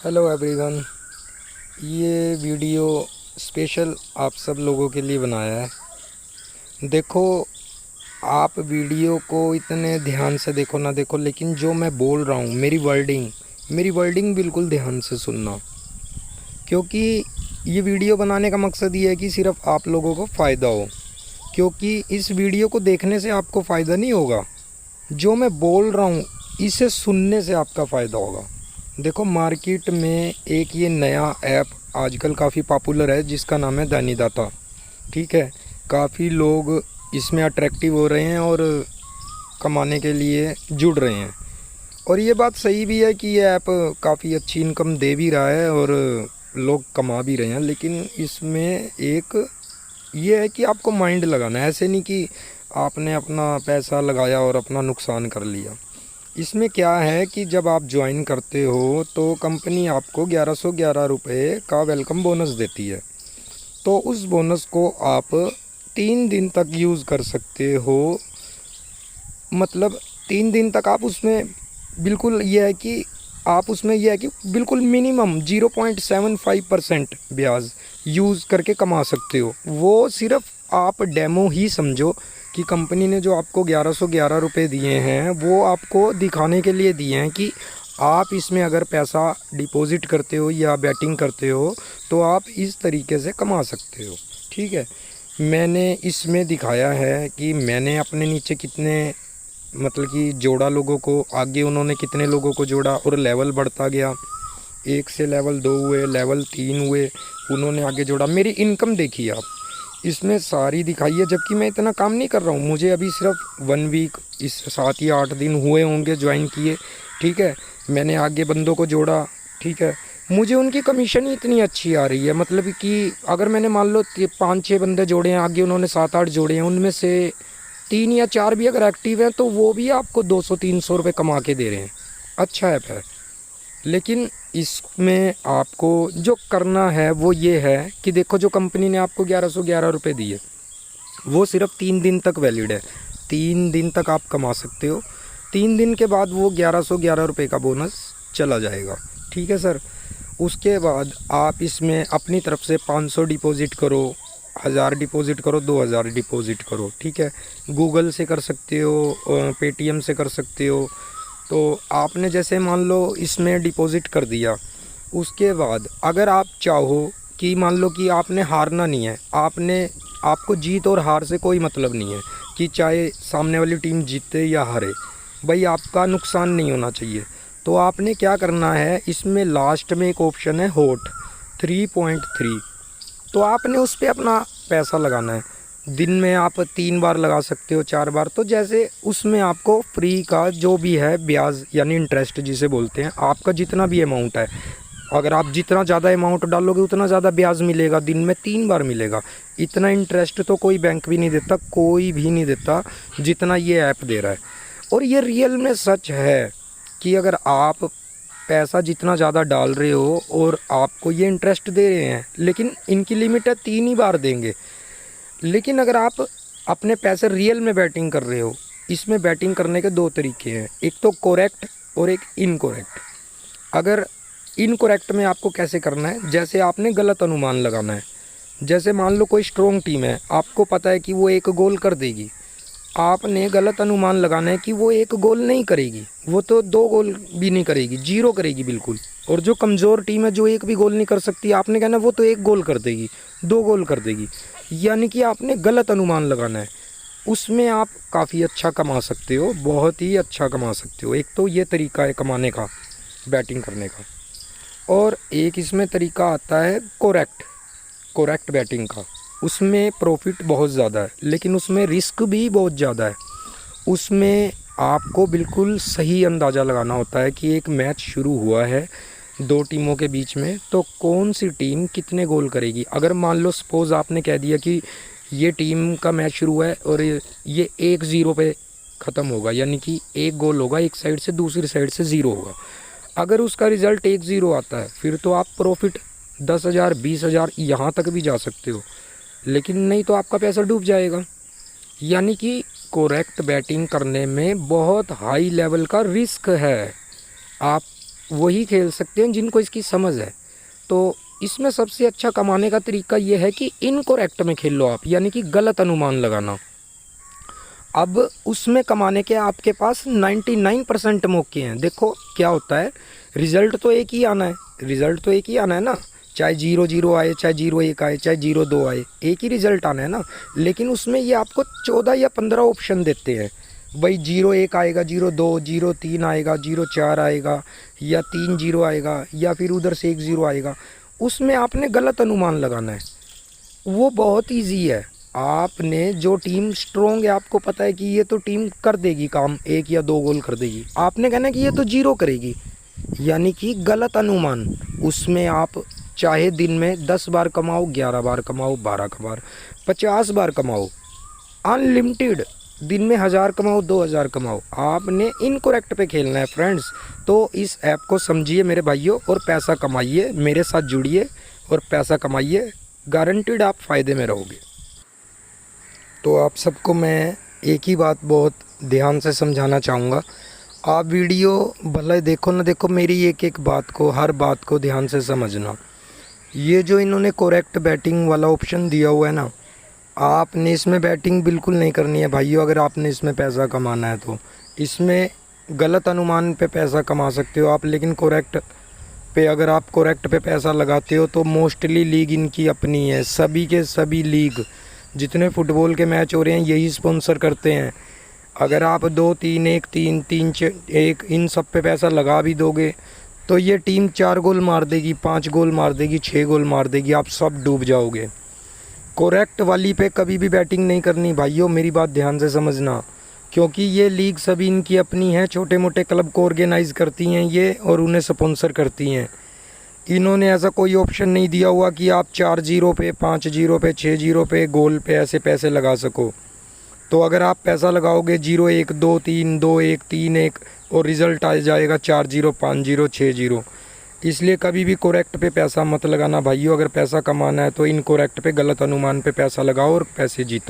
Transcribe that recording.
Hello everyone. ये video special आप सब लोगों के लिए बनाया है। देखो, आप वीडियो को इतने ध्यान से देखो ना देखो, लेकिन जो मैं बोल रहा हूँ मेरी वर्डिंग बिल्कुल ध्यान से सुनना, क्योंकि ये वीडियो बनाने का मकसद ये है कि सिर्फ आप लोगों को फ़ायदा हो। क्योंकि इस वीडियो को देखने से आपको फ़ायदा नहीं होगा, जो मैं बोल रहा हूँ इसे सुनने से आपका फ़ायदा होगा। देखो, मार्केट में एक ये नया ऐप आजकल काफ़ी पॉपुलर है जिसका नाम है दैनिदाता। ठीक है, काफ़ी लोग इसमें अट्रैक्टिव हो रहे हैं और कमाने के लिए जुड़ रहे हैं। और ये बात सही भी है कि ये ऐप काफ़ी अच्छी इनकम दे भी रहा है और लोग कमा भी रहे हैं। लेकिन इसमें एक ये है कि आपको माइंड लगाना है, ऐसे नहीं कि आपने अपना पैसा लगाया और अपना नुकसान कर लिया। इसमें क्या है कि जब आप ज्वाइन करते हो तो कंपनी आपको 1111 रुपये का वेलकम बोनस देती है। तो उस बोनस को आप 3 दिन तक यूज़ कर सकते हो। मतलब 3 दिन तक आप उसमें बिल्कुल ये है कि आप उसमें यह है कि बिल्कुल मिनिमम 0.75% ब्याज यूज़ करके कमा सकते हो। वो सिर्फ आप डेमो ही समझो कि कंपनी ने जो आपको 1111 रुपये दिए हैं वो आपको दिखाने के लिए दिए हैं कि आप इसमें अगर पैसा डिपॉज़िट करते हो या बैटिंग करते हो तो आप इस तरीके से कमा सकते हो। ठीक है, मैंने इसमें दिखाया है कि मैंने अपने नीचे कितने मतलब कि जोड़ा लोगों को, आगे उन्होंने कितने लोगों को जोड़ा और लेवल बढ़ता गया। 1 से लेवल 2 हुए, लेवल 3 हुए, उन्होंने आगे जोड़ा। मेरी इनकम देखिए आप, इसमें सारी दिखाई है, जबकि मैं इतना काम नहीं कर रहा हूँ। मुझे अभी सिर्फ 1 वीक, इस 7 या 8 दिन हुए होंगे ज्वाइन किए। ठीक है, मैंने आगे बंदों को जोड़ा। ठीक है, मुझे उनकी कमीशन ही इतनी अच्छी आ रही है। मतलब कि अगर मैंने मान लो 5-6 बंदे जोड़े हैं, आगे उन्होंने 7-8 जोड़े हैं, उनमें से 3 या 4 भी अगर एक्टिव हैं तो वो भी आपको 200-300 रुपये कमा के दे रहे हैं। अच्छा ऐप है। लेकिन इसमें आपको जो करना है वो ये है कि देखो, जो कंपनी ने आपको 1111 रुपये दिए वो सिर्फ 3 दिन तक वैलिड है। 3 दिन तक आप कमा सकते हो। 3 दिन के बाद वो 1111 रुपये का बोनस चला जाएगा। ठीक है सर। उसके बाद आप इसमें अपनी तरफ से 500 डिपॉज़िट करो, 1000 डिपॉज़िट करो, 2000 डिपॉज़िट करो। ठीक है, गूगल से कर सकते हो, पेटीएम से कर सकते हो। तो आपने जैसे मान लो इसमें डिपॉज़िट कर दिया, उसके बाद अगर आप चाहो कि मान लो कि आपने हारना नहीं है, आपको जीत और हार से कोई मतलब नहीं है कि चाहे सामने वाली टीम जीते या हारे, भाई आपका नुकसान नहीं होना चाहिए। तो आपने क्या करना है, इसमें लास्ट में एक ऑप्शन है हॉट 3.3, तो आपने उस पर अपना पैसा लगाना है। दिन में आप 3 बार लगा सकते हो, 4 बार। तो जैसे उसमें आपको फ्री का जो भी है ब्याज यानी इंटरेस्ट जिसे बोलते हैं, आपका जितना भी अमाउंट है, अगर आप जितना ज़्यादा अमाउंट डालोगे उतना ज़्यादा ब्याज मिलेगा, दिन में 3 बार मिलेगा। इतना इंटरेस्ट तो कोई बैंक भी नहीं देता, कोई भी नहीं देता जितना ये ऐप दे रहा है। और ये रियल में सच है कि अगर आप पैसा जितना ज़्यादा डाल रहे हो और आपको ये इंटरेस्ट दे रहे हैं, लेकिन इनकी लिमिट है 3 ही बार देंगे। लेकिन अगर आप अपने पैसे रियल में बैटिंग कर रहे हो, इसमें बैटिंग करने के 2 तरीके हैं, एक तो करेक्ट और एक इनकरेक्ट। अगर इनकरेक्ट में आपको कैसे करना है, जैसे आपने गलत अनुमान लगाना है। जैसे मान लो कोई स्ट्रॉन्ग टीम है, आपको पता है कि वो 1 गोल कर देगी, आपने गलत अनुमान लगाना है कि वो 1 गोल नहीं करेगी, वो तो 2 गोल भी नहीं करेगी, 0 करेगी बिल्कुल। और जो कमज़ोर टीम है जो 1 भी गोल नहीं कर सकती, आपने कहना वो तो 1 गोल कर देगी, 2 गोल कर देगी। यानी कि आपने गलत अनुमान लगाना है। उसमें आप काफ़ी अच्छा कमा सकते हो, बहुत ही अच्छा कमा सकते हो। एक तो ये तरीका है कमाने का, बैटिंग करने का। और एक इसमें तरीका आता है करेक्ट बैटिंग का। उसमें प्रॉफिट बहुत ज़्यादा है, लेकिन उसमें रिस्क भी बहुत ज़्यादा है। उसमें आपको बिल्कुल सही अंदाज़ा लगाना होता है कि एक मैच शुरू हुआ है 2 टीमों के बीच में, तो कौन सी टीम कितने गोल करेगी। अगर मान लो सपोज़ आपने कह दिया कि ये टीम का मैच शुरू है और ये 1-0 पे ख़त्म होगा, यानी कि 1 गोल होगा एक साइड से, दूसरी साइड से 0 होगा। अगर उसका रिज़ल्ट 1-0 आता है, फिर तो आप प्रॉफिट 10,000 20,000 यहाँ तक भी जा सकते हो। लेकिन नहीं तो आपका पैसा डूब जाएगा। यानी कि करेक्ट बैटिंग करने में बहुत हाई लेवल का रिस्क है। आप वही खेल सकते हैं जिनको इसकी समझ है। तो इसमें सबसे अच्छा कमाने का तरीका ये है कि इनकरेक्ट में खेल लो आप, यानी कि गलत अनुमान लगाना। अब उसमें कमाने के आपके पास 99% मौके हैं। देखो क्या होता है, रिज़ल्ट तो एक ही आना है, रिज़ल्ट तो एक ही आना है ना, चाहे 0-0 आए, चाहे 0-1 आए, चाहे 0-2 आए, एक ही रिज़ल्ट आना है ना। लेकिन उसमें ये आपको 14 या 15 ऑप्शन देते हैं। भाई 0-1 आएगा, 0-2, 0-3 आएगा, 0-4 आएगा, या 3-0 आएगा, या फिर उधर से 1-0 आएगा। उसमें आपने गलत अनुमान लगाना है। वो बहुत ईजी है। आपने जो टीम स्ट्रोंग है, आपको पता है कि ये तो टीम कर देगी काम, 1 या 2 गोल कर देगी, आपने कहना है कि ये तो 0 करेगी, यानी कि गलत अनुमान। उसमें आप चाहे दिन में 10 बार कमाओ, 11 बार कमाओ, 12 बार, 50 बार कमाओ, अनलिमिटेड, दिन में 1000 कमाओ, 2000 कमाओ, आपने इनकरेक्ट पे खेलना है फ्रेंड्स। तो इस ऐप को समझिए मेरे भाइयों और पैसा कमाइए, मेरे साथ जुड़िए और पैसा कमाइए, गारंटीड आप फ़ायदे में रहोगे। तो आप सबको मैं एक ही बात बहुत ध्यान से समझाना चाहूँगा। आप वीडियो भले देखो ना देखो, मेरी एक एक बात को, हर बात को ध्यान से समझना। ये जो इन्होंने करेक्ट बैटिंग वाला ऑप्शन दिया हुआ है ना, आपने इसमें बैटिंग बिल्कुल नहीं करनी है भाइयों। अगर आपने इसमें पैसा कमाना है तो इसमें गलत अनुमान पे पैसा कमा सकते हो आप, लेकिन करेक्ट पे अगर आप करेक्ट पे पैसा लगाते हो तो मोस्टली लीग इनकी अपनी है। सभी के सभी लीग, जितने फुटबॉल के मैच हो रहे हैं यही स्पॉन्सर करते हैं। अगर आप 2-3-1, 3-3-1 इन सब पे पैसा लगा भी दोगे तो ये टीम 4 गोल मार देगी, 5 गोल मार देगी, 6 गोल मार देगी, आप सब डूब जाओगे। करेक्ट वाली पे कभी भी बैटिंग नहीं करनी भाइयों, मेरी बात ध्यान से समझना, क्योंकि ये लीग सभी इनकी अपनी है। छोटे मोटे क्लब को ऑर्गेनाइज़ करती हैं ये और उन्हें स्पॉन्सर करती हैं। इन्होंने ऐसा कोई ऑप्शन नहीं दिया हुआ कि आप 4-0 पे, 5-0 पे, 6-0 पे, गोल पे ऐसे पैसे लगा सको। तो अगर आप पैसा लगाओगे 0-1, 2-3, 2-1, 3-1 और रिज़ल्ट आ जाएगा 4-0, 5-0, 6-0। इसलिए कभी भी करेक्ट पे पैसा मत लगाना भाइयों। अगर पैसा कमाना है तो इनकरेक्ट पे, गलत अनुमान पे पैसा लगाओ और पैसे जीतो।